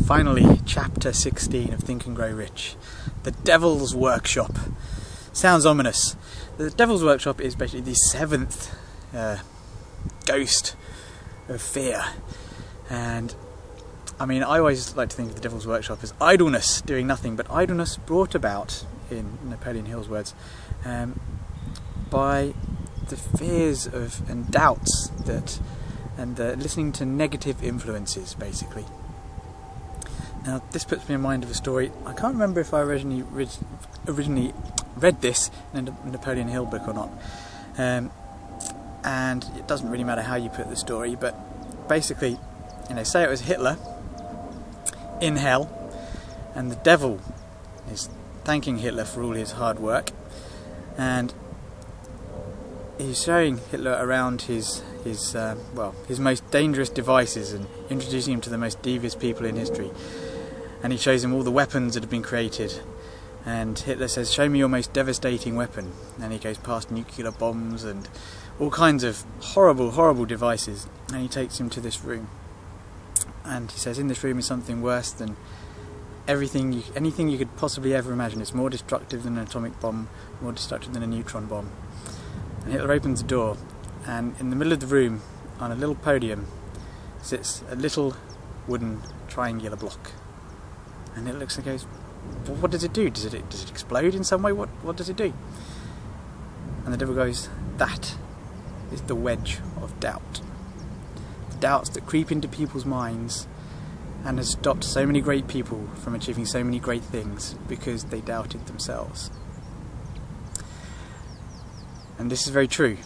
Finally, chapter 16 of Think and Grow Rich. The Devil's Workshop. Sounds ominous. The Devil's Workshop is basically the seventh ghost of fear. And I mean, I always like to think of the Devil's Workshop as idleness, doing nothing, but idleness brought about, in Napoleon Hill's words, by the fears of and doubts that, and listening to negative influences, basically. Now, this puts me in mind of a story. I can't remember if I originally read this in a Napoleon Hill book or not. And it doesn't really matter how you put the story, but basically, say it was Hitler in hell, and the devil is thanking Hitler for all his hard work, and he's showing Hitler around his most dangerous devices and introducing him to the most devious people in history. And he shows him all the weapons that have been created. And Hitler says, "Show me your most devastating weapon." And he goes past nuclear bombs and all kinds of horrible, horrible devices. And he takes him to this room. And he says, in this room is something worse than anything you could possibly ever imagine. It's more destructive than an atomic bomb, more destructive than a neutron bomb. And Hitler opens the door, and in the middle of the room, on a little podium, sits a little wooden triangular block. And it looks and goes, well, what does it do? Does it explode in some way? What does it do? And the devil goes, that is the wedge of doubt. The doubts that creep into people's minds and has stopped so many great people from achieving so many great things because they doubted themselves. And this is very true.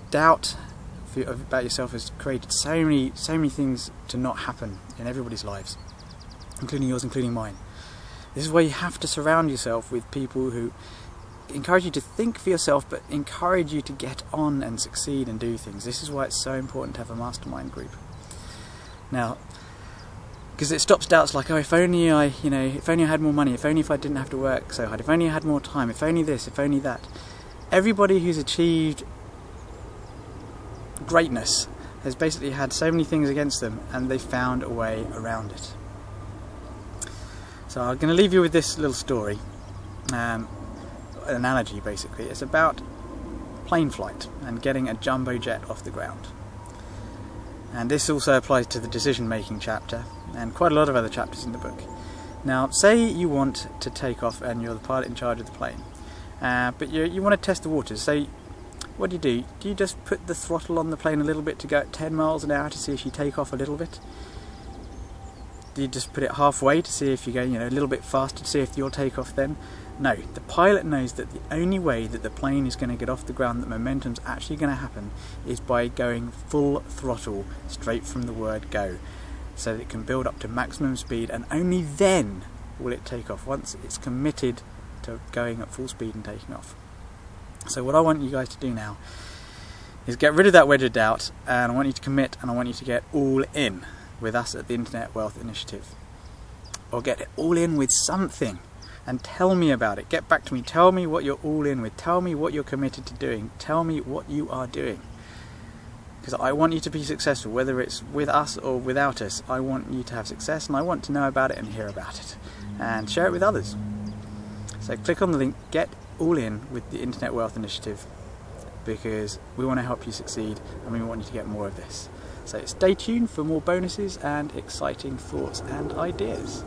Doubt about yourself has created so many things to not happen in everybody's lives, including yours, including mine. This is why you have to surround yourself with people who encourage you to think for yourself, but encourage you to get on and succeed and do things. This is why it's so important to have a mastermind group. Now, because it stops doubts like, oh, if only I had more money, if only if I didn't have to work so hard, if only I had more time, if only this, if only that. Everybody who's achieved greatness has basically had so many things against them, and they've found a way around it. So I'm going to leave you with this little story, an analogy basically. It's about plane flight and getting a jumbo jet off the ground. And this also applies to the decision-making chapter and quite a lot of other chapters in the book. Now, say you want to take off and you're the pilot in charge of the plane, but you want to test the waters. So what do? Do you just put the throttle on the plane a little bit to go at 10 miles an hour to see if you take off a little bit? Do you just put it halfway to see if you go a little bit faster to see if you'll take off then? No, the pilot knows that the only way that the plane is going to get off the ground, that momentum's actually going to happen, is by going full throttle straight from the word go, so that it can build up to maximum speed, and only then will it take off, once it's committed to going at full speed and taking off. So what I want you guys to do now is get rid of that wedge of doubt, and I want you to commit, and I want you to get all in with us at the Internet Wealth Initiative. Or get it all in with something, and tell me about it. Get back to me, tell me what you're all in with, tell me what you're committed to doing, tell me what you are doing. Because I want you to be successful, whether it's with us or without us. I want you to have success, and I want to know about it and hear about it, and share it with others. So click on the link, get all in with the Internet Wealth Initiative, because we want to help you succeed and we want you to get more of this. So stay tuned for more bonuses and exciting thoughts and ideas.